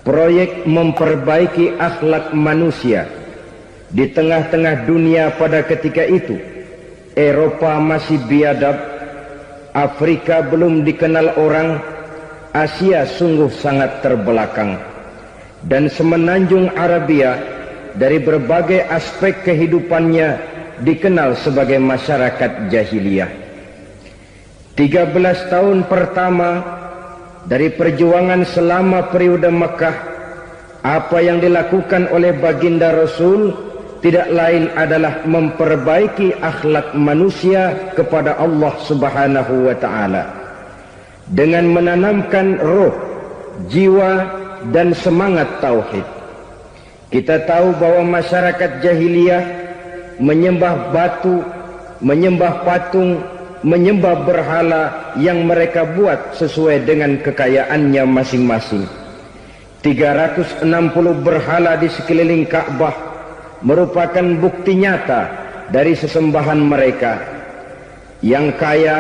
proyek memperbaiki akhlak manusia di tengah-tengah dunia pada ketika itu. Eropa masih biadab, Afrika belum dikenal orang, Asia sungguh sangat terbelakang, dan semenanjung Arabia dari berbagai aspek kehidupannya dikenal sebagai masyarakat jahiliyah. 13 tahun pertama dari perjuangan selama periode Mekah, apa yang dilakukan oleh baginda Rasul tidak lain adalah memperbaiki akhlak manusia kepada Allah Subhanahu wa ta'ala dengan menanamkan roh, jiwa dan semangat tauhid. Kita tahu bahwa masyarakat jahiliyah menyembah batu, menyembah patung, menyembah berhala yang mereka buat sesuai dengan kekayaannya masing-masing. 360 berhala di sekeliling Ka'bah merupakan bukti nyata dari sesembahan mereka. Yang kaya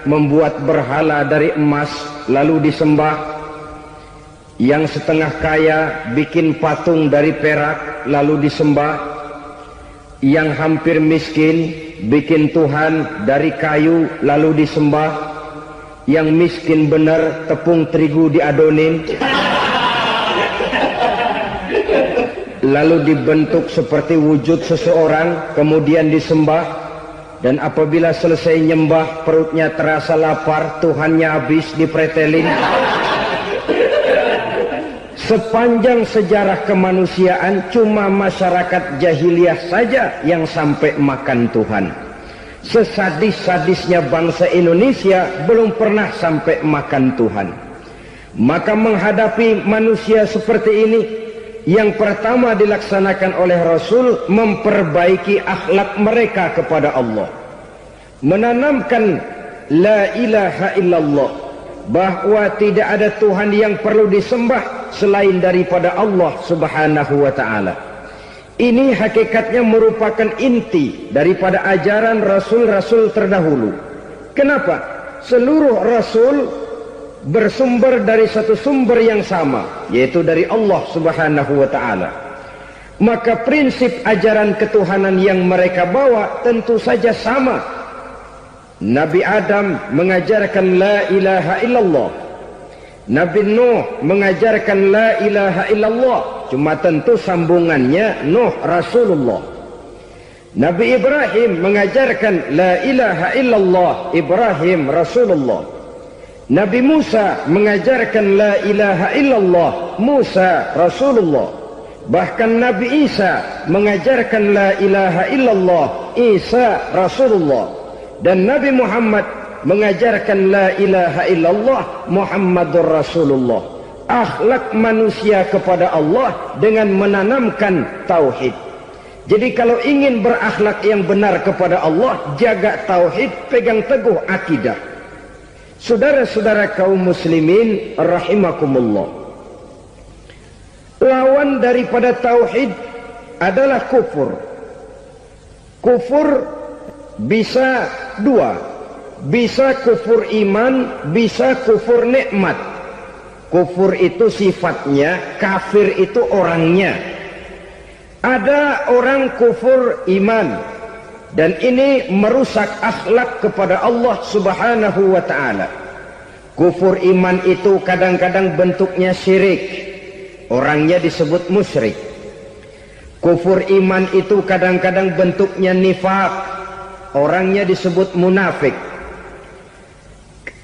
membuat berhala dari emas lalu disembah, yang setengah kaya bikin patung dari perak lalu disembah, yang hampir miskin bikin Tuhan dari kayu lalu disembah, yang miskin benar tepung terigu diadonin lalu dibentuk seperti wujud seseorang kemudian disembah, dan apabila selesai nyembah perutnya terasa lapar, Tuhannya habis dipretelin. Sepanjang sejarah kemanusiaan cuma masyarakat jahiliyah saja yang sampai makan Tuhan. Sesadis-sadisnya bangsa Indonesia belum pernah sampai makan Tuhan. Maka menghadapi manusia seperti ini, yang pertama dilaksanakan oleh Rasul memperbaiki akhlak mereka kepada Allah, menanamkan la ilaha illallah, bahwa tidak ada Tuhan yang perlu disembah selain daripada Allah Subhanahu wa ta'ala. Ini hakikatnya merupakan inti daripada ajaran Rasul-Rasul terdahulu. Kenapa? Seluruh Rasul bersumber dari satu sumber yang sama, yaitu dari Allah Subhanahu wa ta'ala. Maka prinsip ajaran ketuhanan yang mereka bawa tentu saja sama. Nabi Adam mengajarkan la ilaha illallah, Nabi Nuh mengajarkan la ilaha illallah, cuma tentu sambungannya Nuh Rasulullah. Nabi Ibrahim mengajarkan la ilaha illallah, Ibrahim Rasulullah. Nabi Musa mengajarkan la ilaha illallah, Musa Rasulullah. Bahkan Nabi Isa mengajarkan la ilaha illallah, Isa Rasulullah. Dan Nabi Muhammad mengajarkan la ilaha illallah, Muhammadur Rasulullah. Akhlak manusia kepada Allah dengan menanamkan tauhid. Jadi kalau ingin berakhlak yang benar kepada Allah, jaga tauhid, pegang teguh akidah. Saudara-saudara kaum muslimin rahimakumullah, lawan daripada tauhid adalah kufur. Kufur bisa dua, bisa kufur iman, bisa kufur nikmat. Kufur itu sifatnya, kafir itu orangnya. Ada orang kufur iman, dan ini merusak akhlak kepada Allah Subhanahu wa ta'ala. Kufur iman itu kadang-kadang bentuknya syirik, orangnya disebut musyrik. Kufur iman itu kadang-kadang bentuknya nifaq, orangnya disebut munafik.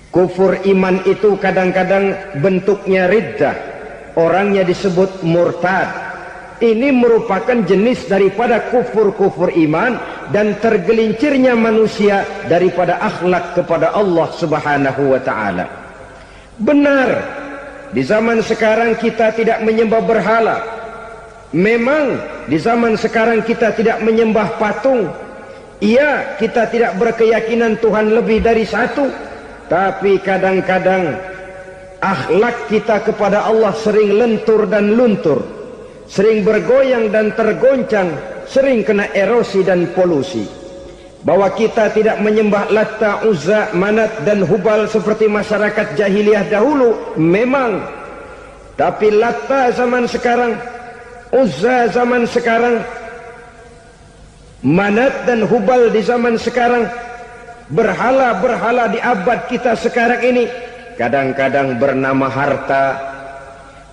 Kufur iman itu kadang-kadang bentuknya riddah, orangnya disebut murtad. Ini merupakan jenis daripada kufur-kufur iman dan tergelincirnya manusia daripada akhlak kepada Allah Subhanahu wa ta'ala. Benar, di zaman sekarang kita tidak menyembah berhala. Memang di zaman sekarang kita tidak menyembah patung. Iya, kita tidak berkeyakinan Tuhan lebih dari satu. Tapi kadang-kadang akhlak kita kepada Allah sering lentur dan luntur, sering bergoyang dan tergoncang, sering kena erosi dan polusi. Bahwa kita tidak menyembah Latta, Uzza, Manat dan Hubal seperti masyarakat jahiliyah dahulu, memang Tapi Latta zaman sekarang, Uzza zaman sekarang, Manat dan Hubal di zaman sekarang, berhala-berhala di abad kita sekarang ini, kadang-kadang bernama harta,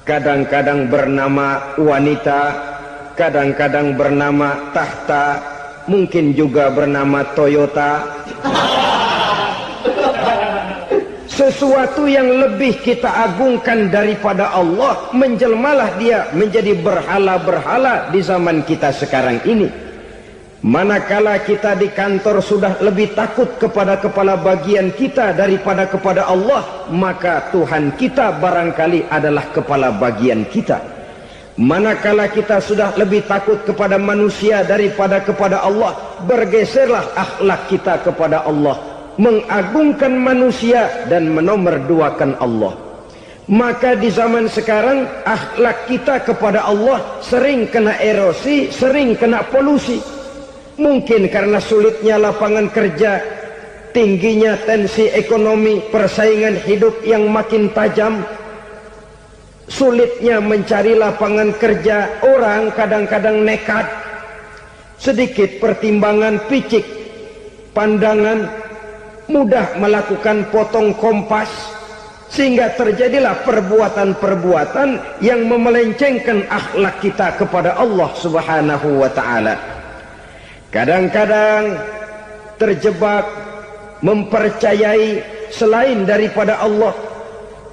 kadang-kadang bernama wanita, kadang-kadang bernama tahta, mungkin juga bernama Toyota. Sesuatu yang lebih kita agungkan daripada Allah, menjelmalah dia menjadi berhala-berhala di zaman kita sekarang ini. Manakala kita di kantor sudah lebih takut kepada kepala bagian kita daripada kepada Allah, maka Tuhan kita barangkali adalah kepala bagian kita. Manakala kita sudah lebih takut kepada manusia daripada kepada Allah, bergeserlah akhlak kita kepada Allah, mengagungkan manusia dan menomorduakan Allah. Maka di zaman sekarang akhlak kita kepada Allah sering kena erosi, sering kena polusi. Mungkin karena sulitnya lapangan kerja, tingginya tensi ekonomi, persaingan hidup yang makin tajam, sulitnya mencari lapangan kerja, orang kadang-kadang nekat, sedikit pertimbangan, picik pandangan, mudah melakukan potong kompas, sehingga terjadilah perbuatan-perbuatan yang memelencengkan akhlak kita kepada Allah Subhanahu wa ta'ala. Kadang-kadang terjebak mempercayai selain daripada Allah,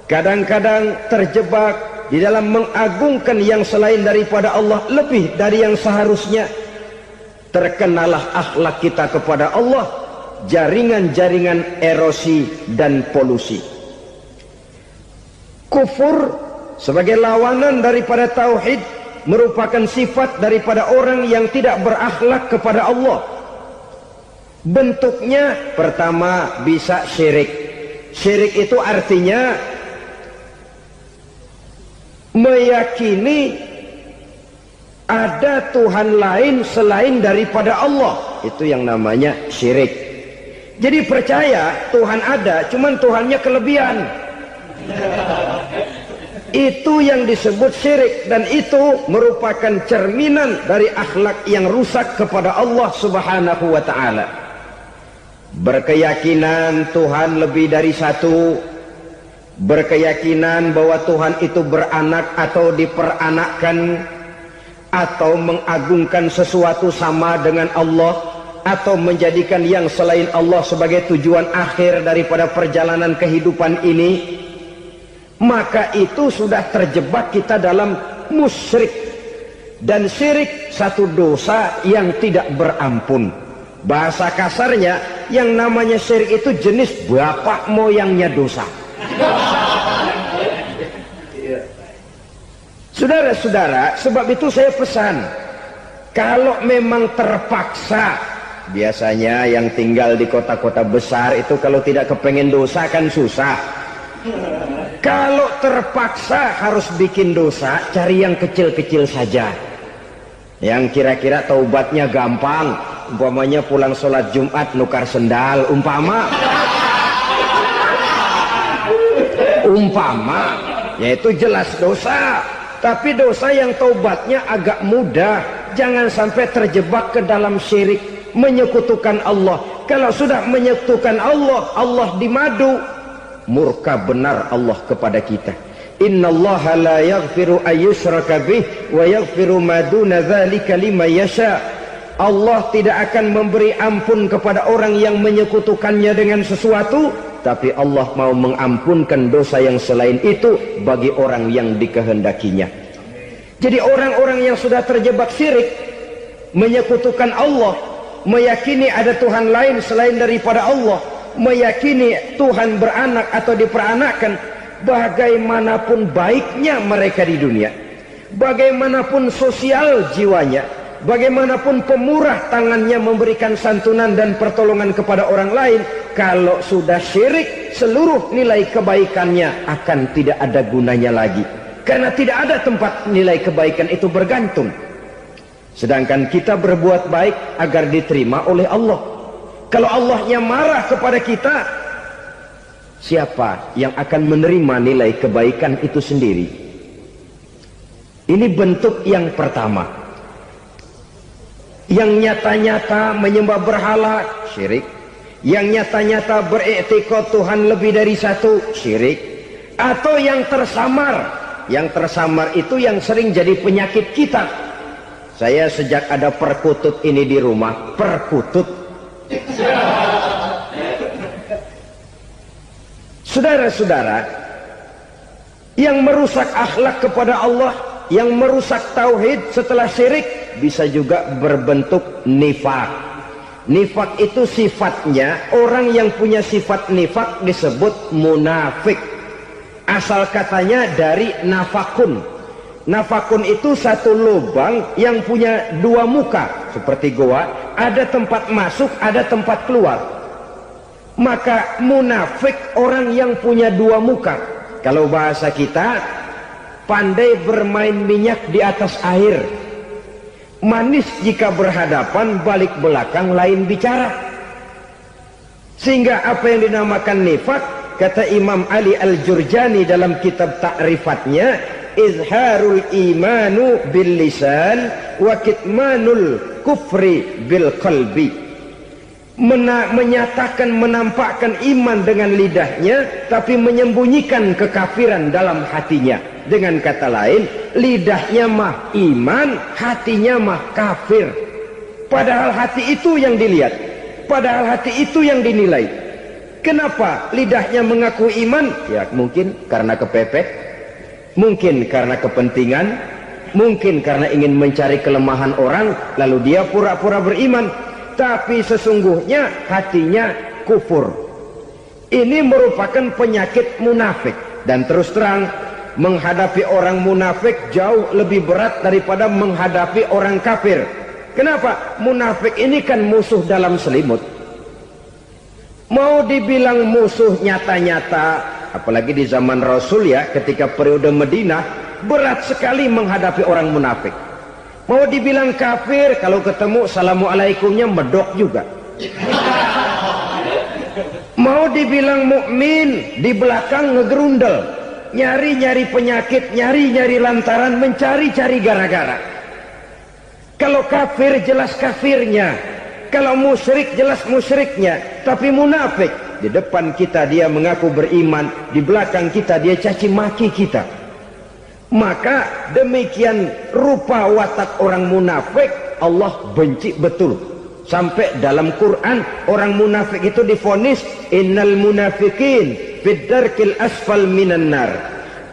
kadang-kadang terjebak di dalam mengagungkan yang selain daripada Allah lebih dari yang seharusnya. Terkenalah akhlak kita kepada Allah, jaringan-jaringan erosi dan polusi. Kufur sebagai lawanan daripada tauhid merupakan sifat daripada orang yang tidak berakhlak kepada Allah. Bentuknya pertama bisa syirik. Syirik itu artinya meyakini ada Tuhan lain selain daripada Allah. Itu yang namanya syirik. Jadi percaya Tuhan ada, cuman Tuhannya kelebihan. Itu yang disebut syirik, dan itu merupakan cerminan dari akhlak yang rusak kepada Allah Subhanahu wa ta'ala. Berkeyakinan Tuhan lebih dari satu, berkeyakinan bahwa Tuhan itu beranak atau diperanakkan, atau mengagungkan sesuatu sama dengan Allah, atau menjadikan yang selain Allah sebagai tujuan akhir daripada perjalanan kehidupan ini, maka itu sudah terjebak kita dalam musyrik. Dan syirik satu dosa yang tidak berampun. Bahasa kasarnya, yang namanya syirik itu jenis bapak moyangnya dosa. Saudara-saudara, sebab itu saya pesan, kalau memang terpaksa, biasanya yang tinggal di kota-kota besar itu kalau tidak kepengen dosa kan susah. Kalau terpaksa harus bikin dosa, cari yang kecil-kecil saja, yang kira-kira taubatnya gampang. Umpamanya pulang sholat Jumat nukar sendal, umpama, yaitu jelas dosa. Tapi dosa yang taubatnya agak mudah. Jangan sampai terjebak ke dalam syirik, menyekutukan Allah. Kalau sudah menyekutukan Allah, Allah dimadu, murka benar Allah kepada kita. Innallaha la yaghfiru ayyushraka bih wa yaghfiru ma duna dzalika liman yasha. Allah tidak akan memberi ampun kepada orang yang menyekutukannya dengan sesuatu, tapi Allah mau mengampunkan dosa yang selain itu bagi orang yang dikehendakinya. Jadi orang-orang yang sudah terjebak syirik, menyekutukan Allah, meyakini ada Tuhan lain selain daripada Allah, meyakini Tuhan beranak atau diperanakkan, bagaimanapun baiknya mereka di dunia, bagaimanapun sosial jiwanya, bagaimanapun pemurah tangannya memberikan santunan dan pertolongan kepada orang lain, kalau sudah syirik, seluruh nilai kebaikannya akan tidak ada gunanya lagi, karena tidak ada tempat nilai kebaikan itu bergantung. Sedangkan kita berbuat baik agar diterima oleh Allah. Kalau Allahnya marah kepada kita, siapa yang akan menerima nilai kebaikan itu sendiri? Ini bentuk yang pertama. Yang nyata-nyata menyembah berhala, syirik. Yang nyata-nyata beriktikad Tuhan lebih dari satu, syirik. Atau yang tersamar. Yang tersamar itu yang sering jadi penyakit kita. Saya sejak ada perkutut ini di rumah, perkutut. Saudara-saudara, yang merusak akhlak kepada Allah, yang merusak tauhid setelah syirik, bisa juga berbentuk nifak. Nifak itu sifatnya, orang yang punya sifat nifak disebut munafik. Asal katanya dari nafakun. Nafakun itu satu lubang yang punya dua muka, seperti goa, ada tempat masuk, ada tempat keluar. Maka munafik orang yang punya dua muka. Kalau bahasa kita, pandai bermain minyak di atas air. Manis jika berhadapan, balik belakang lain bicara. Sehingga apa yang dinamakan nifak, kata Imam Ali Al-Jurjani dalam kitab ta'rifatnya, izharul imanu bil lisan wa kitmanul kufri bil qalbi. Menyatakan, menampakkan iman dengan lidahnya, tapi menyembunyikan kekafiran dalam hatinya. Dengan kata lain, lidahnya mah iman, hatinya mah kafir. Padahal hati itu yang dilihat, padahal hati itu yang dinilai. Kenapa lidahnya mengaku iman? Ya mungkin karena kepepet, mungkin karena kepentingan, mungkin karena ingin mencari kelemahan orang, lalu dia pura-pura beriman. Tapi sesungguhnya hatinya kufur. Ini merupakan penyakit munafik. Dan terus terang, menghadapi orang munafik jauh lebih berat daripada menghadapi orang kafir. Kenapa? Munafik ini kan musuh dalam selimut. Mau dibilang musuh nyata-nyata, apalagi di zaman Rasul ya, ketika periode Madinah, berat sekali menghadapi orang munafik. Mau dibilang kafir, kalau ketemu assalamualaikumnya medok juga. Mau dibilang mukmin, di belakang ngegerundel, nyari-nyari penyakit, nyari-nyari lantaran, mencari-cari gara-gara. Kalau kafir jelas kafirnya, kalau musyrik jelas musyriknya. Tapi munafik, di depan kita dia mengaku beriman, di belakang kita dia caci maki kita. Maka demikian rupa watak orang munafik, Allah benci betul. Sampai dalam Quran orang munafik itu divonis innal munafikin fid darkil asfal minan nar.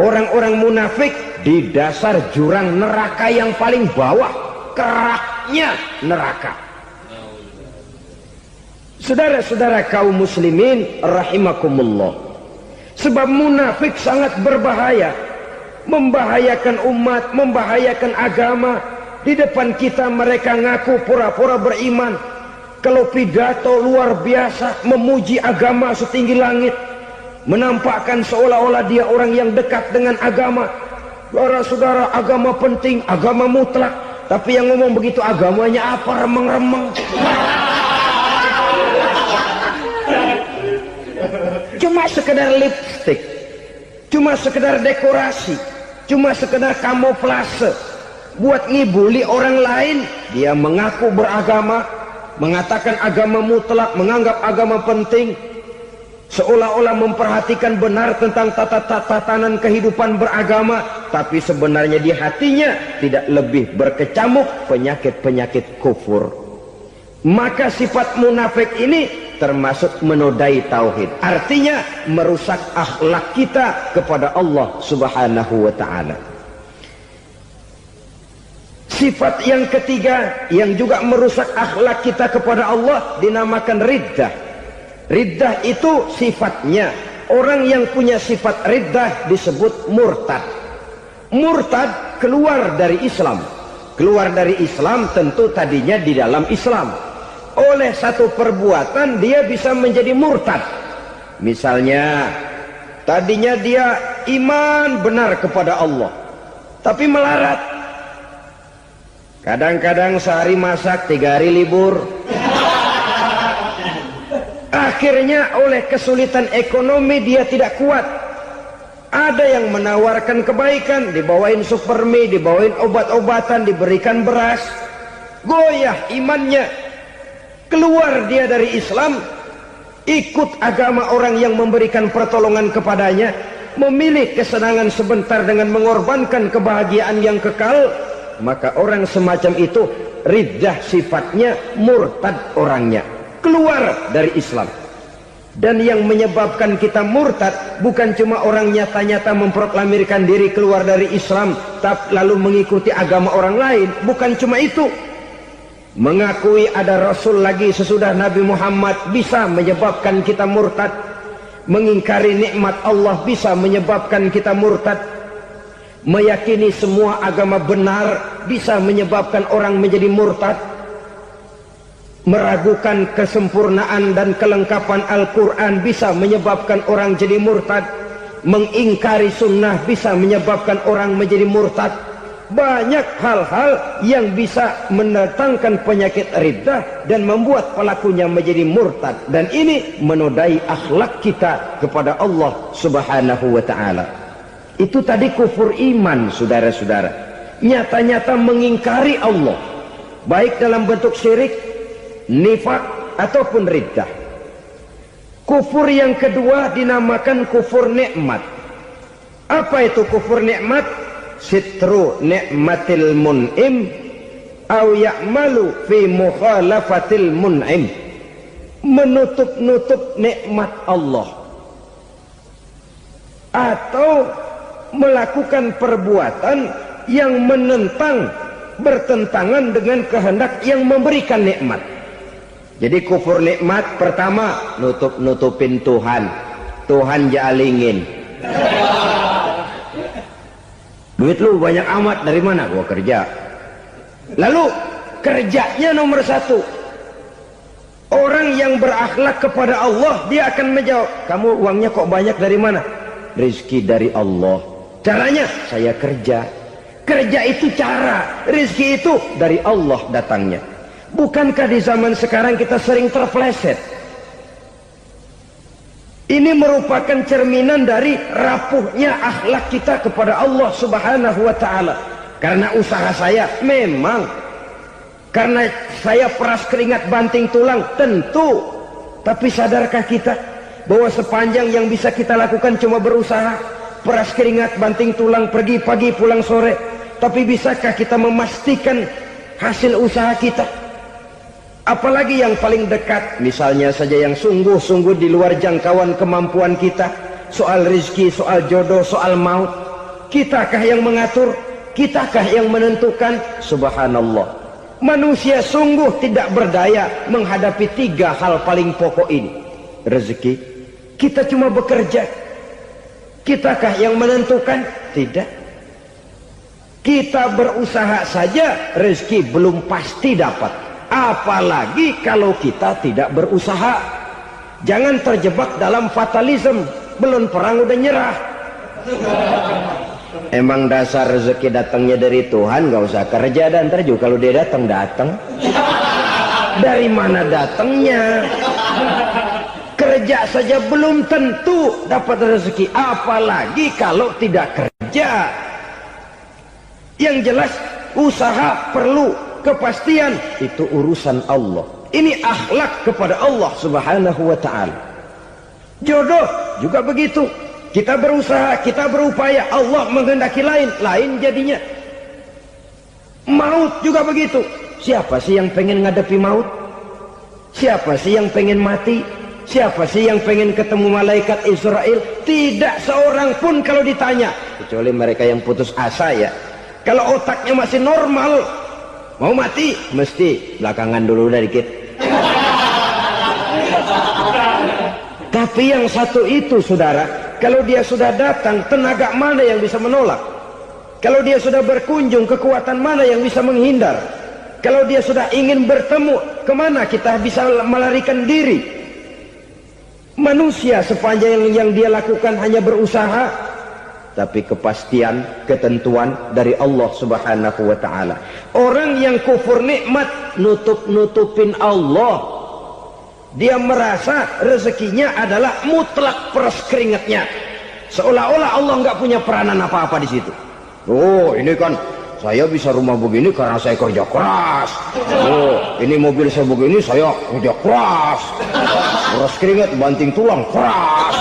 Orang-orang munafik di dasar jurang neraka yang paling bawah, keraknya neraka. Saudara-saudara kaum muslimin rahimakumullah, sebab munafik sangat berbahaya, membahayakan umat, membahayakan agama. Di depan kita mereka ngaku pura-pura beriman, kalau pidato luar biasa, memuji agama setinggi langit, menampakkan seolah-olah dia orang yang dekat dengan agama. Saudara-saudara, agama penting, agama mutlak. Tapi yang ngomong begitu agamanya apa? Remeng-remeng. Cuma sekedar lipstick, cuma sekedar dekorasi, cuma sekedar kamuflase, buat ngibuli orang lain. Dia mengaku beragama, mengatakan agama mutlak, menganggap agama penting, seolah-olah memperhatikan benar tentang tatanan kehidupan beragama. Tapi sebenarnya di hatinya tidak lebih berkecamuk penyakit-penyakit kufur. Maka sifat munafik ini termasuk menodai tauhid, artinya merusak akhlak kita kepada Allah Subhanahu wa ta'ala. Sifat yang ketiga yang juga merusak akhlak kita kepada Allah dinamakan riddah. Riddah itu sifatnya, orang yang punya sifat riddah disebut murtad. Murtad keluar dari Islam. Keluar dari Islam tentu tadinya di dalam Islam. Oleh satu perbuatan dia bisa menjadi murtad. Misalnya tadinya dia iman benar kepada Allah, tapi melarat. Kadang-kadang sehari masak, 3 hari libur. Akhirnya oleh kesulitan ekonomi dia tidak kuat. Ada yang menawarkan kebaikan, dibawain supermi, dibawain obat-obatan, diberikan beras. Goyah imannya, keluar dia dari Islam, ikut agama orang yang memberikan pertolongan kepadanya, memilih kesenangan sebentar dengan mengorbankan kebahagiaan yang kekal. Maka orang semacam itu riddah sifatnya, murtad orangnya, keluar dari Islam. Dan yang menyebabkan kita murtad bukan cuma orang nyata-nyata memproklamirkan diri keluar dari Islam tapi lalu mengikuti agama orang lain. Bukan cuma itu. Mengakui ada Rasul lagi sesudah Nabi Muhammad bisa menyebabkan kita murtad. Mengingkari nikmat Allah bisa menyebabkan kita murtad. Meyakini semua agama benar bisa menyebabkan orang menjadi murtad. Meragukan kesempurnaan dan kelengkapan Al-Quran bisa menyebabkan orang jadi murtad. Mengingkari sunnah bisa menyebabkan orang menjadi murtad. Banyak hal-hal yang bisa mendatangkan penyakit riddah dan membuat pelakunya menjadi murtad. Dan ini menodai akhlak kita kepada Allah Subhanahu wa ta'ala. Itu tadi kufur iman, saudara-saudara. Nyata-nyata mengingkari Allah, baik dalam bentuk syirik, nifak ataupun riddah. Kufur yang kedua dinamakan kufur nikmat. Apa itu kufur nikmat? Sitru nikmatil mun'im aw ya'malu fi mukhalafatil mun'im. Menutup-nutup nikmat Allah atau melakukan perbuatan yang menentang, bertentangan dengan kehendak yang memberikan nikmat. Jadi kufur nikmat pertama, nutup-nutupin Tuhan. Tuhan jalingin. Duit lu banyak amat, dari mana? Gua kerja. Lalu kerjanya nomor satu. Orang yang berakhlak kepada Allah, dia akan menjawab, kamu uangnya kok banyak, dari mana? Rizki dari Allah. Caranya, saya kerja. Kerja itu cara, rizki itu dari Allah datangnya. Bukankah di zaman sekarang kita sering terpleset? Ini merupakan cerminan dari rapuhnya akhlak kita kepada Allah Subhanahu wa ta'ala. Karena usaha saya memang, karena saya peras keringat banting tulang, tentu. Tapi sadarkah kita bahwa sepanjang yang bisa kita lakukan cuma berusaha, peras keringat banting tulang, pergi pagi pulang sore? Tapi bisakah kita memastikan hasil usaha kita? Apalagi yang paling dekat, misalnya saja yang sungguh-sungguh di luar jangkauan kemampuan kita, soal rizki, soal jodoh, soal maut. Kitakah yang mengatur? Kitakah yang menentukan? Subhanallah. Manusia sungguh tidak berdaya menghadapi tiga hal paling pokok ini. Rezeki, kita cuma bekerja. Kitakah yang menentukan? Tidak. Kita berusaha saja, rezeki belum pasti dapat. Apalagi kalau kita tidak berusaha. Jangan terjebak dalam fatalisme. Belum perang udah nyerah. Emang dasar rezeki datangnya dari Tuhan, gak usah kerja. Dan ntar juga kalau dia datang. Dari mana datangnya? Kerja saja belum tentu dapat rezeki, apalagi kalau tidak kerja. Yang jelas usaha perlu kepastian, itu urusan Allah. Ini akhlak kepada Allah Subhanahu wa ta'ala. Jodoh juga begitu. Kita berusaha, kita berupaya, Allah menghendaki lain, lain jadinya. Maut juga begitu. Siapa sih yang pengen ngadepi maut? Siapa sih yang pengen mati? Siapa sih yang pengen ketemu malaikat Israel? Tidak seorang pun kalau ditanya, kecuali mereka yang putus asa ya. Kalau otaknya masih normal, mau mati mesti belakangan dulu udah dikit. Tapi yang satu itu saudara, kalau dia sudah datang, tenaga mana yang bisa menolak? Kalau dia sudah berkunjung, kekuatan mana yang bisa menghindar? Kalau dia sudah ingin bertemu, kemana kita bisa melarikan diri? Manusia sepanjang yang dia lakukan hanya berusaha, tapi kepastian, ketentuan dari Allah Subhanahu wa ta'ala. Orang yang kufur nikmat, nutup-nutupin Allah. Dia merasa rezekinya adalah mutlak peras keringatnya. Seolah-olah Allah nggak punya peranan apa-apa di situ. Oh, ini kan saya bisa rumah begini karena saya kerja keras. Oh, ini mobil saya begini saya kerja keras. Keras keringat, banting tulang, keras.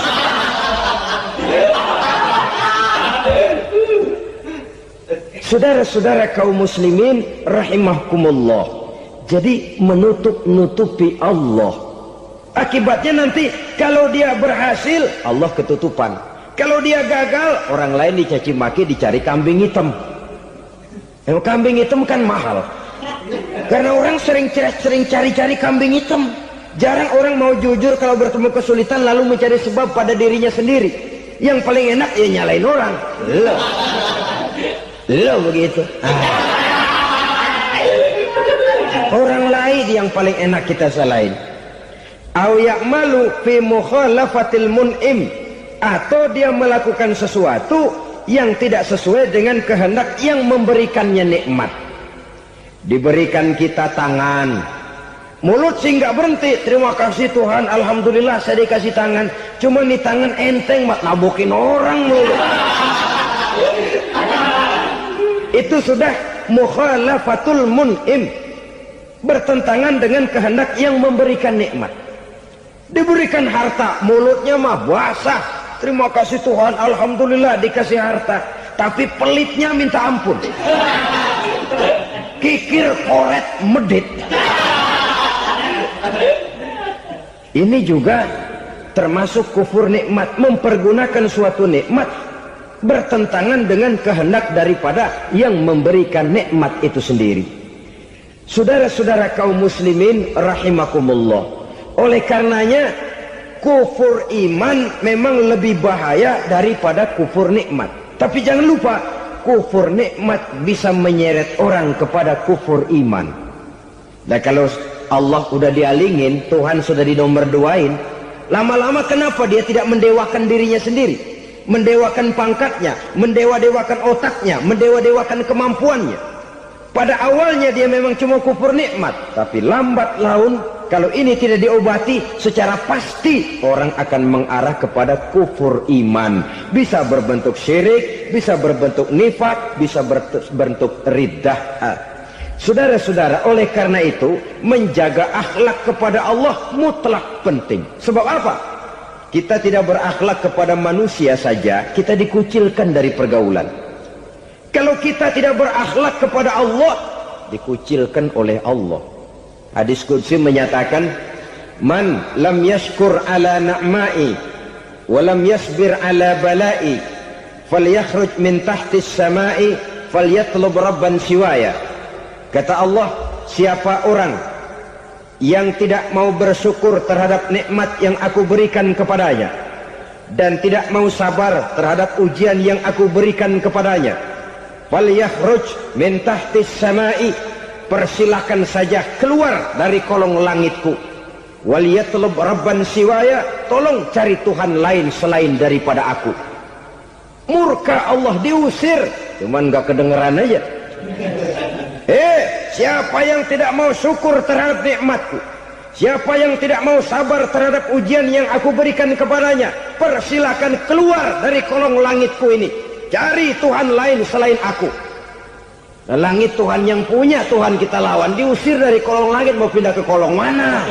Saudara-saudara kaum muslimin rahimahkumullah. Jadi menutup-nutupi Allah. Akibatnya nanti kalau dia berhasil, Allah ketutupan. Kalau dia gagal, orang lain dicaci maki, dicari kambing hitam. Yang kambing hitam kan mahal. Karena orang sering cari-cari kambing hitam. Jarang orang mau jujur kalau bertemu kesulitan lalu mencari sebab pada dirinya sendiri. Yang paling enak ya nyalain orang. Lo begitu. Orang lain yang paling enak kita salahin. Au ya'malu fi mukhalafatil mun'im, atau dia melakukan sesuatu yang tidak sesuai dengan kehendak yang memberikannya nikmat. Diberikan kita tangan, mulut sih nggak berhenti, terima kasih Tuhan, alhamdulillah saya dikasih tangan. Cuma nih tangan enteng mak nabokin orang mulu. Itu sudah mukhalafatul mun'im, bertentangan dengan kehendak yang memberikan nikmat. Diberikan harta, mulutnya mah basah, terima kasih Tuhan, alhamdulillah dikasih harta, tapi pelitnya minta ampun, kikir koret medit. Ini juga termasuk kufur nikmat, mempergunakan suatu nikmat bertentangan dengan kehendak daripada yang memberikan nikmat itu sendiri. Saudara-saudara kaum muslimin rahimakumullah, oleh karenanya kufur iman memang lebih bahaya daripada kufur nikmat. Tapi jangan lupa, kufur nikmat bisa menyeret orang kepada kufur iman. Dan kalau Allah udah dialingin, Tuhan sudah dinomor duain, lama-lama kenapa dia tidak mendewakan dirinya sendiri, mendewakan pangkatnya, mendewa-dewakan otaknya, mendewa-dewakan kemampuannya? Pada awalnya dia memang cuma kufur nikmat, tapi lambat laun kalau ini tidak diobati secara pasti, orang akan mengarah kepada kufur iman. Bisa berbentuk syirik, bisa berbentuk nifak, bisa berbentuk riddah. Saudara-saudara, oleh karena itu menjaga akhlak kepada Allah mutlak penting. Sebab apa? Kita tidak berakhlak kepada manusia saja, kita dikucilkan dari pergaulan. Kalau kita tidak berakhlak kepada Allah, dikucilkan oleh Allah. Hadis qudsi menyatakan, man lam yashkur ala na'ma'i wa lam yasbir ala bala'i falyakhruj min tahtis sama'i falyatlub rabban siwaya. Kata Allah, siapa orang yang tidak mau bersyukur terhadap nikmat yang aku berikan kepadanya dan tidak mau sabar terhadap ujian yang aku berikan kepadanya, falyakhruj min tahtis sama'i, persilahkan saja keluar dari kolong langitku, waliyatlub rabban siwaya, tolong cari Tuhan lain selain daripada aku. Murka Allah, diusir, cuman gak kedengeran aja. Siapa yang tidak mau syukur terhadap nikmatku, siapa yang tidak mau sabar terhadap ujian yang aku berikan kepadanya, persilahkan keluar dari kolong langitku ini, cari Tuhan lain selain aku. Nah, langit Tuhan yang punya, Tuhan kita lawan, diusir dari kolong langit, mau pindah ke kolong mana?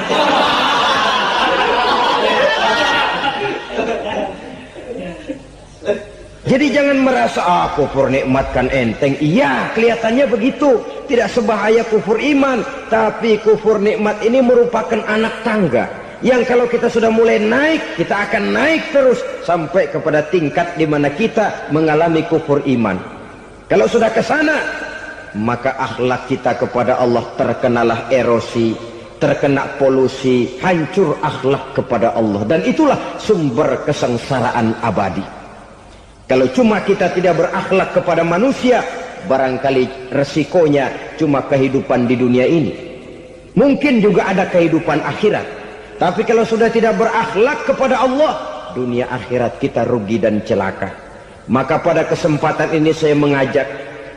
Jadi jangan merasa kufur nikmat kan enteng. Iya, kelihatannya begitu, tidak sebahaya kufur iman. Tapi kufur nikmat ini merupakan anak tangga yang kalau kita sudah mulai naik, kita akan naik terus sampai kepada tingkat di mana kita mengalami kufur iman. Kalau sudah ke sana, maka akhlak kita kepada Allah terkenalah erosi, terkena polusi, hancur akhlak kepada Allah, dan itulah sumber kesengsaraan abadi. Kalau cuma kita tidak berakhlak kepada manusia, barangkali resikonya cuma kehidupan di dunia ini. Mungkin juga ada kehidupan akhirat. Tapi kalau sudah tidak berakhlak kepada Allah, dunia akhirat kita rugi dan celaka. Maka pada kesempatan ini saya mengajak,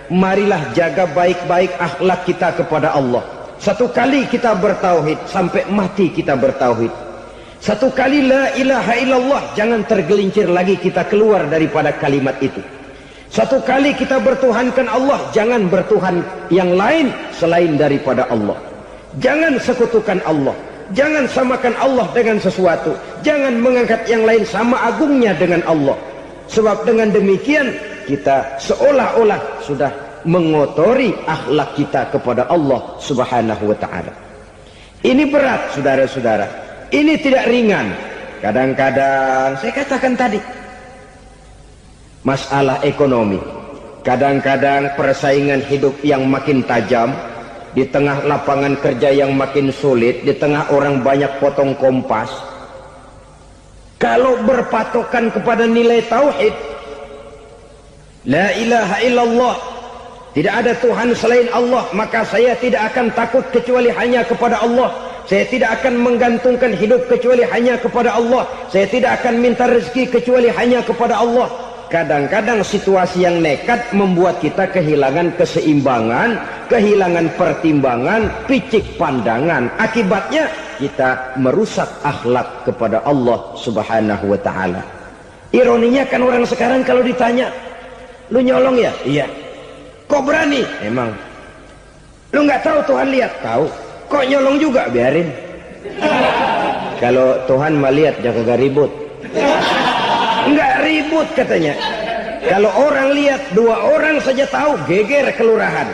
marilah jaga baik-baik akhlak kita kepada Allah. Satu kali kita bertauhid, sampai mati kita bertauhid. Satu kali la ilaha illallah, jangan tergelincir lagi kita keluar daripada kalimat itu. Satu kali kita bertuhankan Allah, jangan bertuhan yang lain selain daripada Allah. Jangan sekutukan Allah, jangan samakan Allah dengan sesuatu, jangan mengangkat yang lain sama agungnya dengan Allah. Sebab dengan demikian kita seolah-olah sudah mengotori akhlak kita kepada Allah Subhanahu wa ta'ala. Ini berat, saudara-saudara. Ini tidak ringan. Kadang-kadang saya katakan tadi, masalah ekonomi, kadang-kadang persaingan hidup yang makin tajam, di tengah lapangan kerja yang makin sulit, di tengah orang banyak potong kompas. Kalau berpatokan kepada nilai tauhid, la ilaha illallah, tidak ada Tuhan selain Allah, maka saya tidak akan takut kecuali hanya kepada Allah. Saya tidak akan menggantungkan hidup kecuali hanya kepada Allah. Saya tidak akan minta rezeki kecuali hanya kepada Allah. Kadang-kadang situasi yang nekat membuat kita kehilangan keseimbangan, kehilangan pertimbangan, picik pandangan. Akibatnya kita merusak akhlak kepada Allah Subhanahu wa ta'ala. Ironinya kan orang sekarang kalau ditanya, lu nyolong ya? Iya. Kok berani? Emang. Lu nggak tahu Tuhan lihat? Tahu. Kok nyolong juga? Biarin. Kalau Tuhan mah lihat, jangan gak ribut. Enggak ribut katanya. Kalau orang lihat, 2 orang saja tahu, geger kelurahan.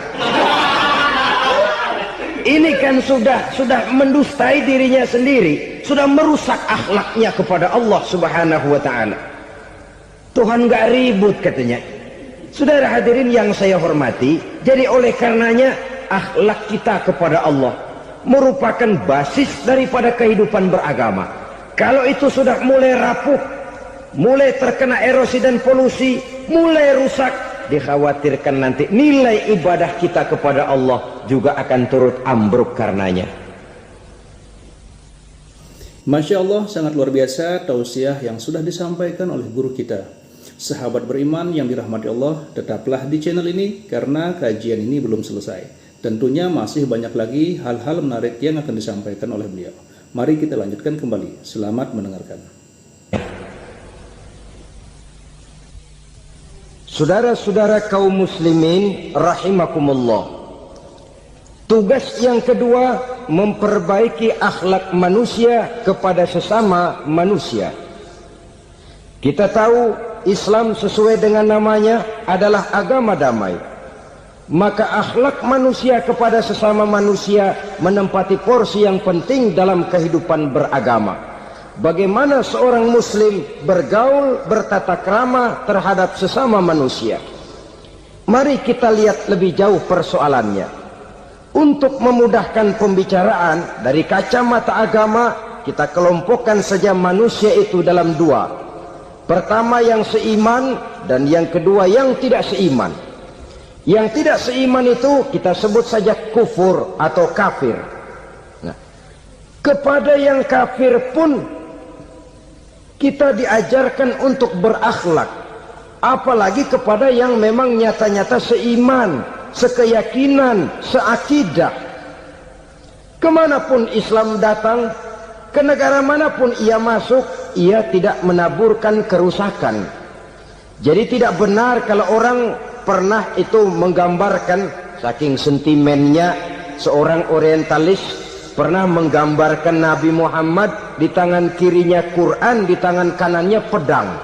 Ini kan sudah mendustai dirinya sendiri, sudah merusak akhlaknya kepada Allah Subhanahu wa ta'ala. Tuhan enggak ribut katanya. Saudara hadirin yang saya hormati, jadi oleh karenanya akhlak kita kepada Allah merupakan basis daripada kehidupan beragama. Kalau itu sudah mulai rapuh, mulai terkena erosi dan polusi, mulai rusak, dikhawatirkan nanti nilai ibadah kita kepada Allah juga akan turut ambruk karenanya. Masya Allah, sangat luar biasa tausiah yang sudah disampaikan oleh guru kita. Sahabat beriman yang dirahmati Allah, tetaplah di channel ini karena kajian ini belum selesai. Tentunya masih banyak lagi hal-hal menarik yang akan disampaikan oleh beliau. Mari kita lanjutkan kembali. Selamat mendengarkan. Saudara-saudara kaum muslimin rahimakumullah, tugas yang kedua memperbaiki akhlak manusia kepada sesama manusia. Kita tahu Islam sesuai dengan namanya adalah agama damai. Maka akhlak manusia kepada sesama manusia menempati porsi yang penting dalam kehidupan beragama. Bagaimana seorang muslim bergaul, bertata krama terhadap sesama manusia. Mari kita lihat lebih jauh persoalannya. Untuk memudahkan pembicaraan dari kacamata agama, kita kelompokkan saja manusia itu dalam 2. Pertama yang seiman dan yang kedua yang tidak seiman. Yang tidak seiman itu kita sebut saja kufur atau kafir. Nah, kepada yang kafir pun kita diajarkan untuk berakhlak, apalagi kepada yang memang nyata-nyata seiman, sekeyakinan, seakidah. Kemanapun Islam datang, ke negara manapun ia masuk, ia tidak menaburkan kerusakan. Jadi tidak benar kalau orang pernah itu menggambarkan, saking sentimennya seorang orientalis pernah menggambarkan Nabi Muhammad di tangan kirinya Quran, di tangan kanannya pedang,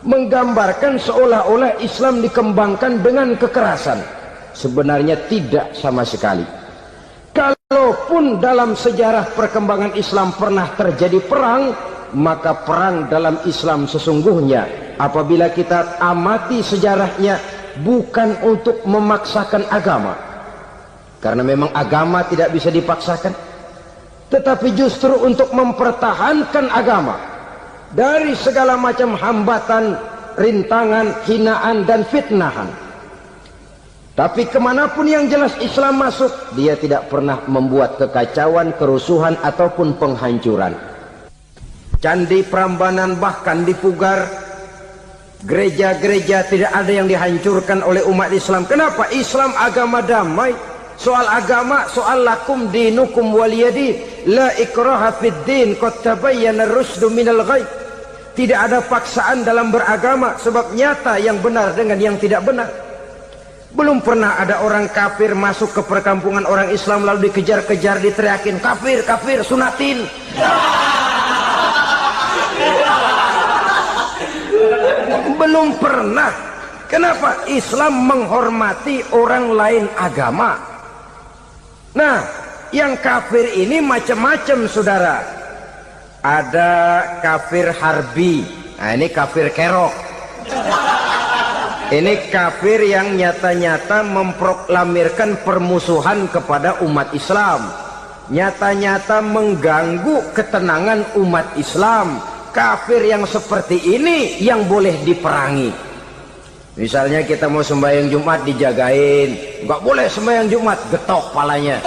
menggambarkan seolah-olah Islam dikembangkan dengan kekerasan. Sebenarnya tidak sama sekali. Kalaupun dalam sejarah perkembangan Islam pernah terjadi perang, maka perang dalam Islam sesungguhnya apabila kita amati sejarahnya bukan untuk memaksakan agama, karena memang agama tidak bisa dipaksakan, tetapi justru untuk mempertahankan agama dari segala macam hambatan, rintangan, hinaan dan fitnahan. Tapi kemanapun yang jelas Islam masuk, dia tidak pernah membuat kekacauan, kerusuhan ataupun penghancuran. Candi Prambanan bahkan dipugar, gereja-gereja tidak ada yang dihancurkan oleh umat Islam. Kenapa? Islam agama damai. Soal agama, soal lakum dinukum waliyadin, la ikraha fid din, qad tabayyana ar-rusydu minal ghayy. Tidak ada paksaan dalam beragama, sebab nyata yang benar dengan yang tidak benar. Belum pernah ada orang kafir masuk ke perkampungan orang Islam lalu dikejar-kejar, diteriakin kafir, kafir, sunatin. Belum pernah. Kenapa? Islam menghormati orang lain agama. Nah, yang kafir ini macam-macam, saudara. Ada kafir harbi. Nah, ini kafir kerok. Ini kafir yang nyata-nyata memproklamirkan permusuhan kepada umat Islam. Nyata-nyata mengganggu ketenangan umat Islam. Kafir yang seperti ini yang boleh diperangi. Misalnya kita mau sembahyang Jumat dijagain, nggak boleh sembahyang Jumat, getok palanya.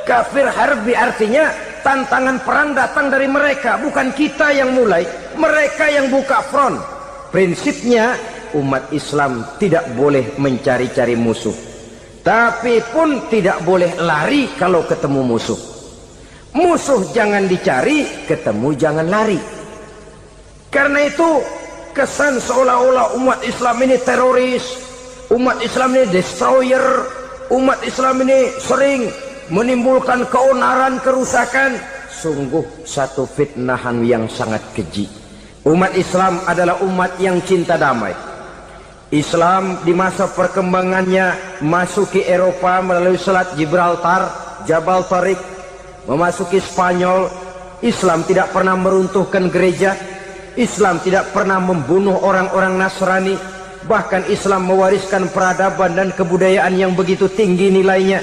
Kafir harbi artinya tantangan perang datang dari mereka, bukan kita yang mulai, mereka yang buka front. Prinsipnya umat Islam tidak boleh mencari-cari musuh, tapi pun tidak boleh lari kalau ketemu musuh. Musuh jangan dicari, ketemu jangan lari. Karena itu kesan seolah-olah umat Islam ini teroris, umat Islam ini destroyer, umat Islam ini sering menimbulkan keonaran, kerusakan. Sungguh satu fitnahan yang sangat keji. Umat Islam adalah umat yang cinta damai. Islam di masa perkembangannya masuki Eropa melalui Selat Gibraltar, Jabal Tariq, memasuki Spanyol. Islam tidak pernah meruntuhkan gereja. Islam tidak pernah membunuh orang-orang Nasrani. Bahkan Islam mewariskan peradaban dan kebudayaan yang begitu tinggi nilainya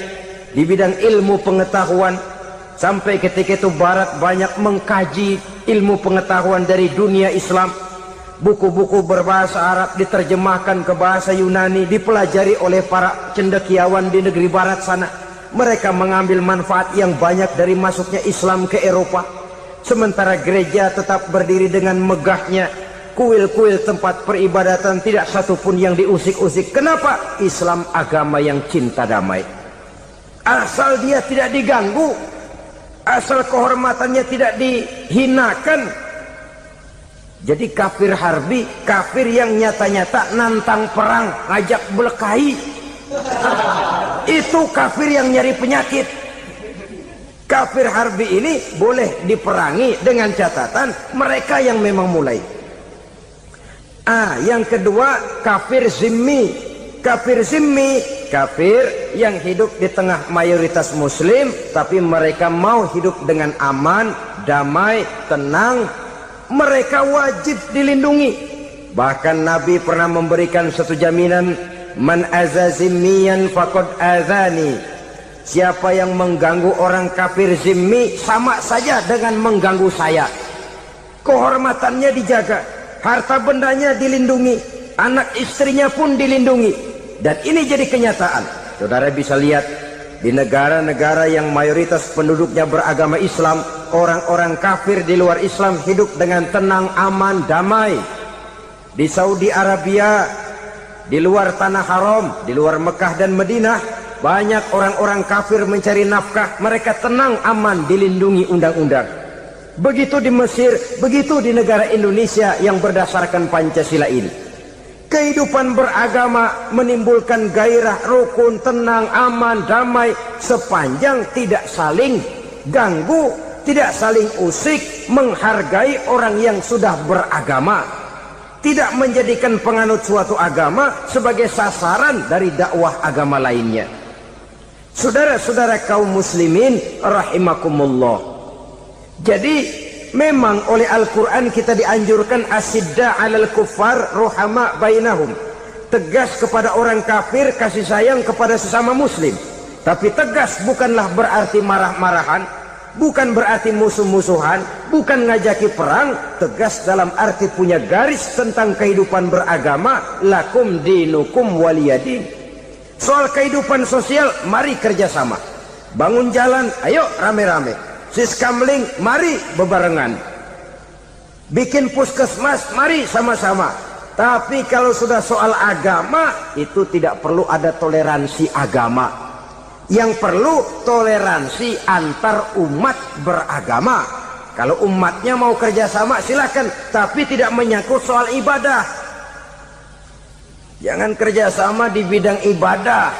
di bidang ilmu pengetahuan. Sampai ketika itu Barat banyak mengkaji ilmu pengetahuan dari dunia Islam. Buku-buku berbahasa Arab diterjemahkan ke bahasa Yunani, dipelajari oleh para cendekiawan di negeri Barat sana. Mereka mengambil manfaat yang banyak dari masuknya Islam ke Eropa. Sementara gereja tetap berdiri dengan megahnya. Kuil-kuil tempat peribadatan tidak satupun yang diusik-usik. Kenapa? Islam agama yang cinta damai. Asal dia tidak diganggu, asal kehormatannya tidak dihinakan. Jadi kafir harbi, kafir yang nyata-nyata nantang perang, ngajak berkelahi. Itu kafir yang nyari penyakit. Kafir harbi ini boleh diperangi dengan catatan mereka yang memang mulai. Yang kedua kafir zimmi. Kafir zimmi, kafir yang hidup di tengah mayoritas muslim, tapi mereka mau hidup dengan aman, damai, tenang. Mereka wajib dilindungi. Bahkan Nabi pernah memberikan satu jaminan, man aza zimmiyan faqad azani. Siapa yang mengganggu orang kafir zimmi sama saja dengan mengganggu saya. Kehormatannya dijaga, harta bendanya dilindungi, anak istrinya pun dilindungi. Dan ini jadi kenyataan. Saudara bisa lihat di negara-negara yang mayoritas penduduknya beragama Islam, orang-orang kafir di luar Islam hidup dengan tenang, aman, damai. Di Saudi Arabia, di luar tanah haram, di luar Mekah dan Madinah, banyak orang-orang kafir mencari nafkah. Mereka tenang, aman, dilindungi undang-undang. Begitu di Mesir, begitu di negara Indonesia yang berdasarkan Pancasila ini. Kehidupan beragama menimbulkan gairah, rukun, tenang, aman, damai, sepanjang tidak saling ganggu, tidak saling usik, menghargai orang yang sudah beragama, tidak menjadikan penganut suatu agama sebagai sasaran dari dakwah agama lainnya. Saudara-saudara kaum muslimin rahimakumullah. Jadi memang oleh Al-Quran kita dianjurkan asidda 'alal kuffar ruhama bainahum. Tegas kepada orang kafir, kasih sayang kepada sesama muslim. Tapi tegas bukanlah berarti marah-marahan, bukan berarti musuh-musuhan, bukan ngajaki perang. Tegas dalam arti punya garis tentang kehidupan beragama, lakum dinukum waliyadin. Soal kehidupan sosial, mari kerjasama. Bangun jalan, ayo rame-rame. Siskamling, mari bebarengan. Bikin puskesmas, mari sama-sama. Tapi kalau sudah soal agama, itu tidak perlu ada toleransi agama. Yang perlu toleransi antar umat beragama. Kalau umatnya mau kerjasama silakan, tapi tidak menyangkut soal ibadah. Jangan kerjasama di bidang ibadah.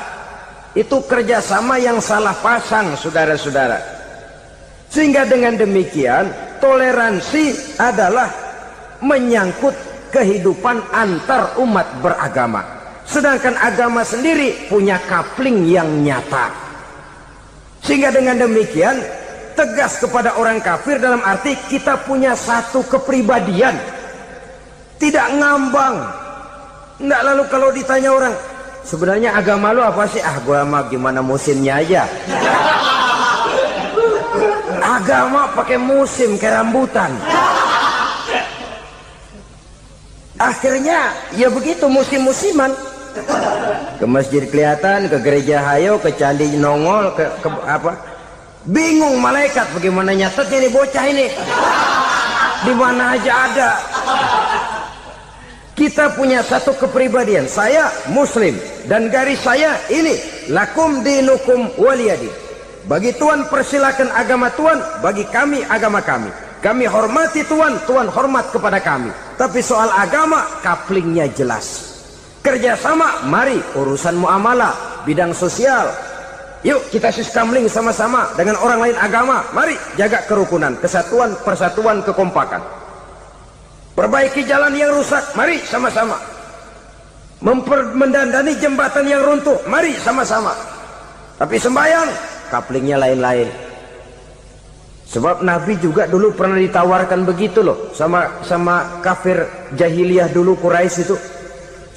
Itu kerjasama yang salah pasang, saudara-saudara. Sehingga dengan demikian toleransi adalah menyangkut kehidupan antar umat beragama. Sedangkan agama sendiri punya kapling yang nyata. Sehingga dengan demikian tegas kepada orang kafir dalam arti kita punya satu kepribadian, tidak ngambang. Nggak lalu kalau ditanya orang, sebenarnya agama lu apa sih? Ah, gua mah gimana musimnya aja. Agama pakai musim kayak rambutan. Akhirnya ya begitu, musim-musiman. Ke masjid kelihatan, ke gereja hayo, ke candi nongol, ke apa? Bingung malaikat bagaimana nyatetnya nih bocah ini. Di mana aja ada. Kita punya satu kepribadian. Saya Muslim dan garis saya ini, lakum dinukum waliyadin. Bagi Tuhan persilakan agama Tuhan, bagi kami agama kami. Kami hormati Tuhan, Tuhan hormat kepada kami. Tapi soal agama, kaplingnya jelas. Kerjasama, mari urusan muamalah, bidang sosial. Yuk kita sistemling sama-sama dengan orang lain agama. Mari jaga kerukunan, kesatuan, persatuan, kekompakan. Perbaiki jalan yang rusak, mari sama-sama. Mendandani jembatan yang runtuh, mari sama-sama. Tapi sembahyang, kaplingnya lain-lain. Sebab Nabi juga dulu pernah ditawarkan begitu loh sama kafir jahiliyah dulu, Quraisy itu.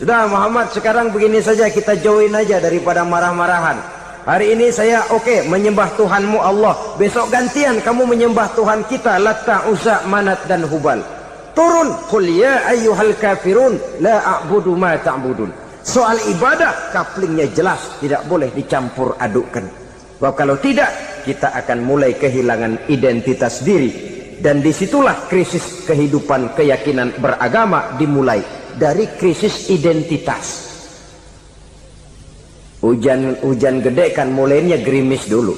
Sudah Muhammad, sekarang begini saja, kita join aja daripada marah-marahan. Hari ini saya oke menyembah Tuhanmu Allah, besok gantian kamu menyembah Tuhan kita Latta, Uzza, Manat dan Hubal. Turun, qul ya ayyuhal kafirun la a'budu ma ta'budun. Soal ibadah kaplingnya jelas, tidak boleh dicampur adukkan. Sebab kalau tidak, kita akan mulai kehilangan identitas diri. Dan disitulah krisis kehidupan keyakinan beragama dimulai. Dari krisis identitas. Hujan gede kan mulainya gerimis dulu.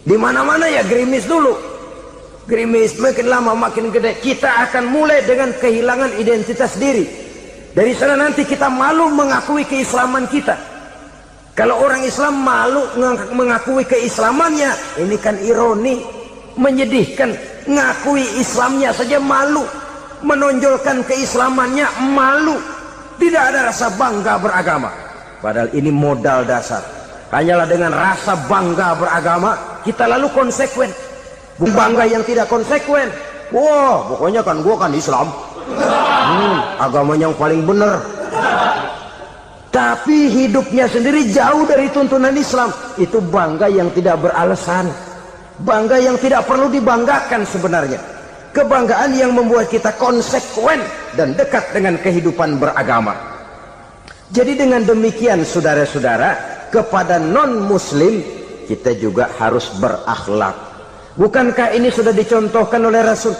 Di mana-mana ya gerimis dulu. Gerimis makin lama makin gede. Kita akan mulai dengan kehilangan identitas diri. Dari sana nanti kita malu mengakui keislaman kita. Kalau orang Islam malu mengakui keislamannya, ini kan ironi, menyedihkan. Ngakui Islamnya saja malu, menonjolkan keislamannya malu, tidak ada rasa bangga beragama. Padahal ini modal dasar. Hanyalah dengan rasa bangga beragama kita lalu konsekuen. Bangga yang tidak konsekuen, wah pokoknya kan gua kan Islam, agama yang paling benar. Tapi hidupnya sendiri jauh dari tuntunan Islam. Itu bangga yang tidak beralasan, bangga yang tidak perlu dibanggakan sebenarnya. Kebanggaan yang membuat kita konsekuen dan dekat dengan kehidupan beragama. Jadi dengan demikian saudara-saudara, kepada non-muslim kita juga harus berakhlak. Bukankah ini sudah dicontohkan oleh Rasul?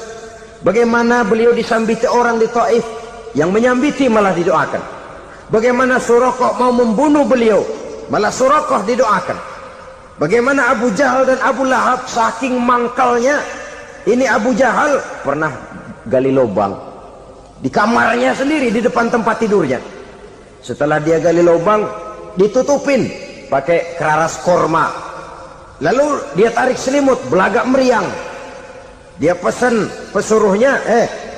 Bagaimana beliau disambiti orang di Taif, yang menyambiti malah didoakan. Bagaimana Suraqah mau membunuh beliau, malah Suraqah didoakan. Bagaimana Abu Jahal dan Abu Lahab saking mangkalnya. Ini Abu Jahal pernah gali lubang di kamarnya sendiri, di depan tempat tidurnya. Setelah dia gali lubang, ditutupin pakai keraras korma. Lalu dia tarik selimut, belagak meriang. Dia pesan pesuruhnya,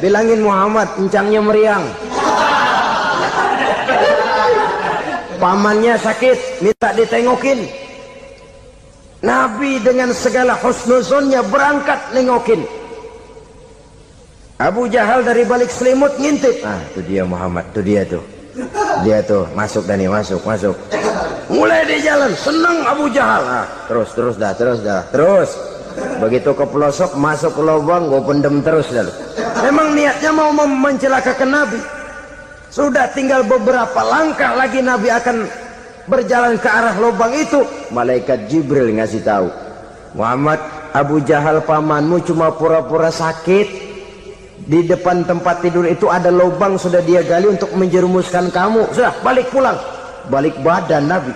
bilangin Muhammad encangnya meriang. Pamannya sakit, minta ditengokin. Nabi dengan segala husnuzonnya berangkat nengokin. Abu Jahal dari balik selimut ngintip. Ah, itu dia Muhammad, itu dia tuh. Dia tuh, masuk Dani, masuk. Mulai di jalan, senang Abu Jahal. Ah, terus dah. Begitu ke pelosok, masuk ke lubang, gue pendem terus dah. Memang niatnya mau mencelakakan Nabi. Sudah tinggal beberapa langkah lagi Nabi akan berjalan ke arah lubang itu. Malaikat Jibril ngasih tahu, Muhammad, Abu Jahal pamanmu cuma pura-pura sakit. di depan tempat tidur itu ada lubang sudah dia gali untuk menjerumuskan kamu. Sudah balik pulang, balik badan Nabi.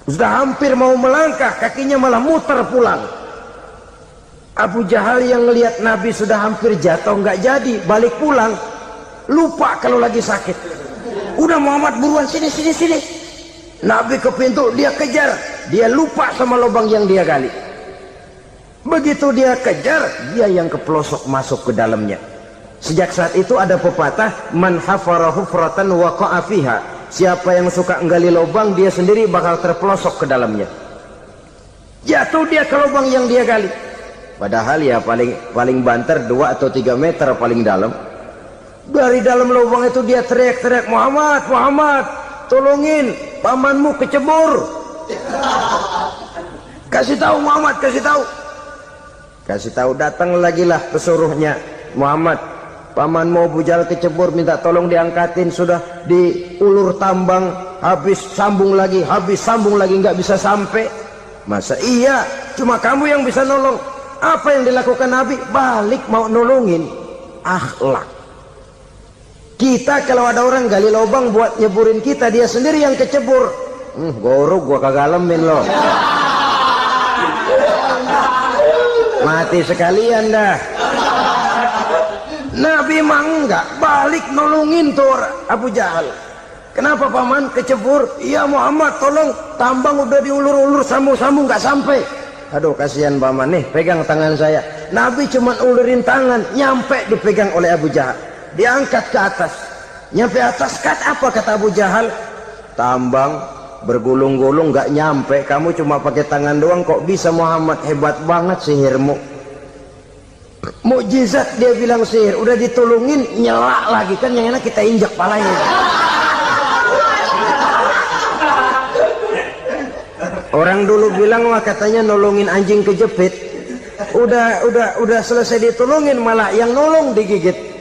Sudah hampir mau melangkah, kakinya malah muter pulang. Abu Jahal yang ngelihat Nabi sudah hampir jatuh nggak jadi, balik pulang, lupa kalau lagi sakit. Udah Muhammad buruan sini. Nabi ke pintu, dia kejar, dia lupa sama lubang yang dia gali. Begitu dia kejar, dia yang kepelosok masuk ke dalamnya. Sejak saat itu ada pepatah, man hafara hufratan waqa'a fiha. Siapa yang suka nggali lubang, dia sendiri bakal terpelosok ke dalamnya. Jatuh dia ke lubang yang dia gali. Padahal ya paling banter 2 atau 3 meter paling dalam. Dari dalam lubang itu dia teriak-teriak, Muhammad, tolongin, pamanmu kecebur. Kasih tahu Muhammad, kasih tahu. Datang lagi lah pesuruhnya, Muhammad, pamanmu Abu Jahal kecebur, minta tolong diangkatin. Sudah diulur tambang, habis sambung lagi, nggak bisa sampai. Masa iya cuma kamu yang bisa nolong? Apa yang dilakukan Nabi? Balik mau nolongin. Akhlak. Kita kalau ada orang gali lubang buat nyeburin kita, dia sendiri yang kecebur. Gorok gua kagak lemin loh. Mati sekalian dah. Nabi mah enggak, balik nolongin tuh Abu Jahal. Kenapa paman kecebur? Iya Muhammad, tolong, tambang udah diulur-ulur, sambung-sambung nggak sampai. Aduh kasihan paman nih, pegang tangan saya. Nabi cuma ulurin tangan, nyampe dipegang oleh Abu Jahal. Diangkat ke atas, nyampe atas, apa kata Abu Jahal? Tambang bergulung-gulung nggak nyampe, kamu cuma pakai tangan doang kok bisa Muhammad, hebat banget sihirmu. Mukjizat dia bilang sihir, udah ditolongin nyelak lagi, kan yang enak kita injak palanya. Orang dulu bilang wah katanya nolongin anjing kejepit, udah selesai ditolongin malah yang nolong digigit.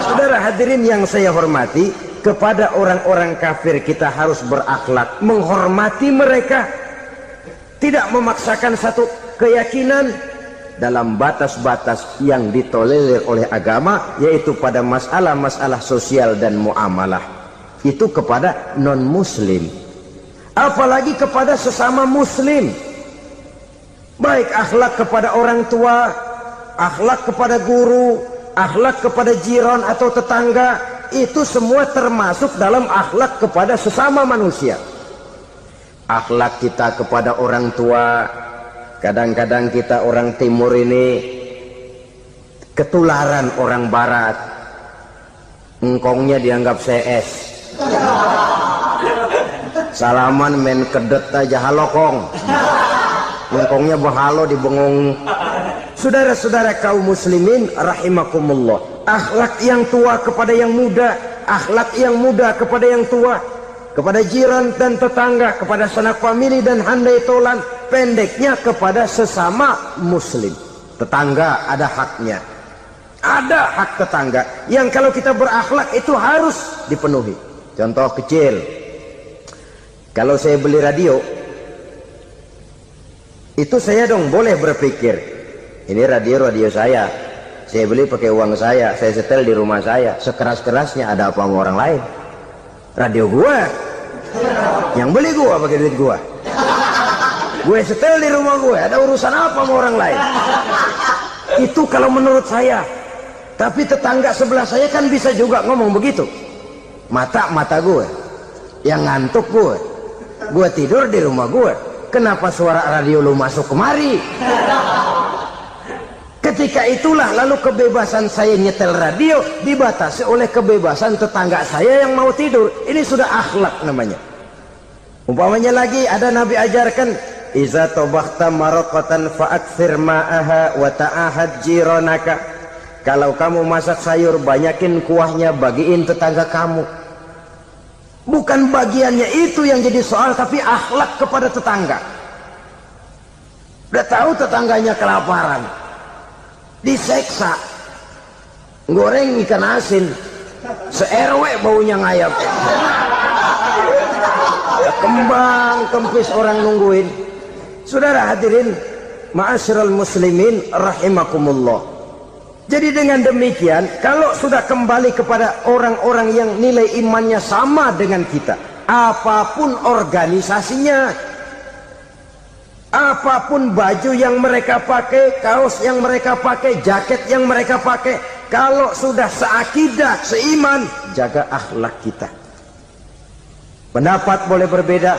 Saudara hadirin yang saya hormati, kepada orang-orang kafir kita harus berakhlak, menghormati mereka, tidak memaksakan satu keyakinan dalam batas-batas yang ditolerir oleh agama, yaitu pada masalah-masalah sosial dan muamalah. Itu kepada non-muslim, apalagi kepada sesama muslim. Baik akhlak kepada orang tua, akhlak kepada guru, akhlak kepada jiran atau tetangga, itu semua termasuk dalam akhlak kepada sesama manusia. Akhlak kita kepada orang tua, kadang-kadang kita orang timur ini ketularan orang barat. Engkongnya dianggap CS, salaman main kedet aja halokong, engkongnya bahalo dibengong. Saudara-saudara kaum muslimin rahimakumullah, akhlak yang tua kepada yang muda, akhlak yang muda kepada yang tua, kepada jiran dan tetangga, kepada sanak famili dan handai tolan, pendeknya kepada sesama muslim. Tetangga ada haknya, ada hak tetangga yang kalau kita berakhlak itu harus dipenuhi. Contoh kecil, kalau saya beli radio, itu saya dong boleh berpikir, ini radio saya beli pakai uang saya setel di rumah saya, sekeras-kerasnya ada apa sama orang lain? Radio gua, yang beli gua pakai duit gua, gue setel di rumah gue, ada urusan apa sama orang lain? Itu kalau menurut saya. Tapi tetangga sebelah saya kan bisa juga ngomong begitu. Mata gue, yang ngantuk gue tidur di rumah gue, kenapa suara radio lu masuk kemari? Ketika itulah lalu kebebasan saya nyetel radio dibatasi oleh kebebasan tetangga saya yang mau tidur. Ini sudah akhlak namanya. Umpamanya lagi ada Nabi ajarkan, iza tobakhta maraqatan fa'akthir ma'aha wa ta'ahad jiranaka. Kalau kamu masak sayur, banyakin kuahnya, bagiin tetangga kamu. Bukan bagiannya itu yang jadi soal, tapi akhlak kepada tetangga. Udah tahu tetangganya kelaparan, diseksa, goreng ikan asin, se-RW baunya ngayap, kembang kempis orang nungguin. Saudara hadirin ma'asyiral muslimin rahimakumullah, Jadi dengan demikian, kalau sudah kembali kepada orang-orang yang nilai imannya sama dengan kita, apapun organisasinya, apapun baju yang mereka pakai, kaos yang mereka pakai, jaket yang mereka pakai, kalau sudah seakidah, seiman, jaga akhlak kita. Pendapat boleh berbeda,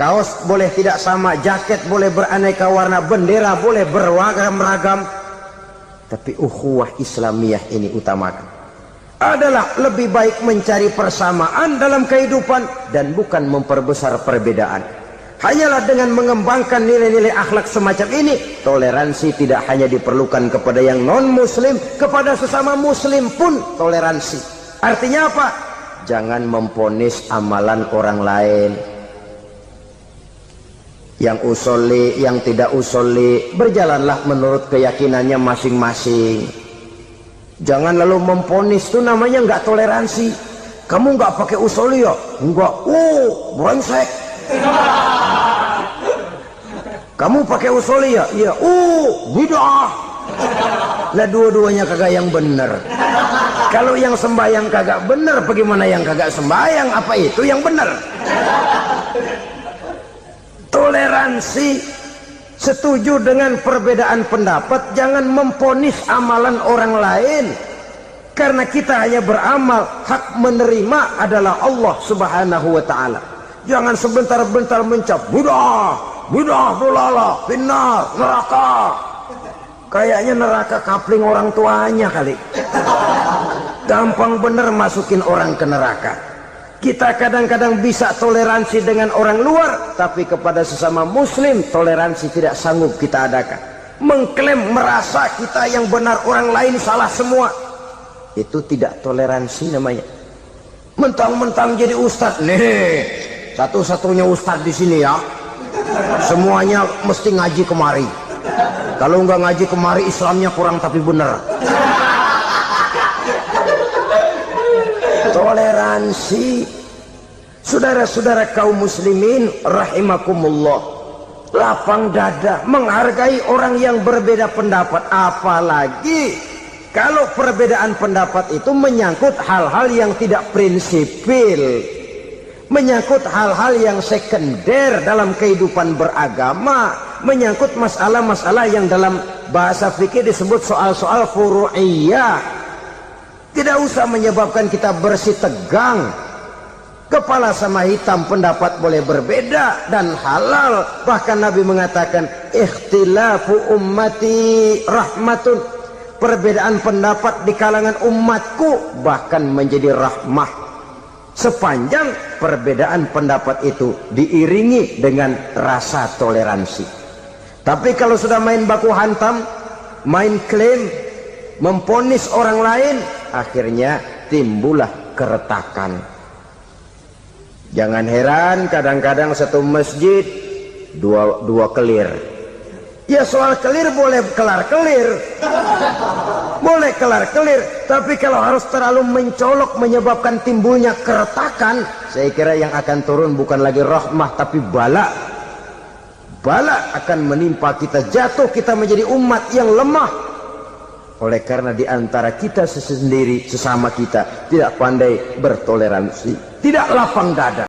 kaos boleh tidak sama, jaket boleh beraneka warna, bendera boleh beragam-ragam, tapi ukhuwah Islamiyah ini utamakan. Adalah lebih baik mencari persamaan dalam kehidupan dan bukan memperbesar perbedaan. Hanyalah dengan mengembangkan nilai-nilai akhlak semacam ini, toleransi tidak hanya diperlukan kepada yang non-muslim, kepada sesama muslim pun toleransi. Artinya apa? Jangan memponis amalan orang lain. Yang usolli, yang tidak usolli, berjalanlah menurut keyakinannya masing-masing. Jangan lalu memponis, itu namanya nggak toleransi. Kamu nggak pakai usolli ya? Enggak. Brengsek. Kamu pakai usolli ya? Iya. Bid'ah. Lah dua-duanya kagak yang benar. Kalau yang sembahyang kagak benar, bagaimana yang kagak sembahyang? Apa itu yang benar? Toleransi, setuju dengan perbedaan pendapat, jangan memponis amalan orang lain. Karena kita hanya beramal, hak menerima adalah Allah Subhanahu wa ta'ala. Jangan sebentar-bentar mencap bid'ah, dolalah, finnar, neraka. Kayaknya neraka kapling orang tuanya kali. Gampang bener masukin orang ke neraka. Kita kadang-kadang bisa toleransi dengan orang luar, tapi kepada sesama muslim toleransi tidak sanggup kita adakan. Mengklaim merasa kita yang benar, orang lain salah semua, itu tidak toleransi namanya. Mentang-mentang jadi ustadz, nih satu-satunya ustadz di sini ya, semuanya mesti ngaji kemari. Kalau nggak ngaji kemari, Islamnya kurang tapi benar. Toleransi. Saudara-saudara kaum muslimin rahimakumullah, lapang dada menghargai orang yang berbeda pendapat, apalagi kalau perbedaan pendapat itu menyangkut hal-hal yang tidak prinsipil, menyangkut hal-hal yang sekunder dalam kehidupan beragama, menyangkut masalah-masalah yang dalam bahasa fikih disebut soal-soal furu'iyah. Tidak usah menyebabkan kita bersih tegang. Kepala sama hitam pendapat boleh berbeda dan halal. Bahkan Nabi mengatakan ikhtilafu ummati rahmatun. Perbedaan pendapat di kalangan umatku bahkan menjadi rahmah, sepanjang perbedaan pendapat itu diiringi dengan rasa toleransi. Tapi kalau sudah main baku hantam, main klaim, memponis orang lain, akhirnya timbullah keretakan. Jangan heran kadang-kadang satu masjid dua kelir. Ya soal kelir boleh kelar-kelir, boleh kelar-kelir, tapi kalau harus terlalu mencolok menyebabkan timbulnya keretakan, saya kira yang akan turun bukan lagi rahmah tapi bala. Bala akan menimpa kita, jatuh kita menjadi umat yang lemah. Oleh karena di antara kita sendiri, sesama kita tidak pandai bertoleransi, tidak lapang dada.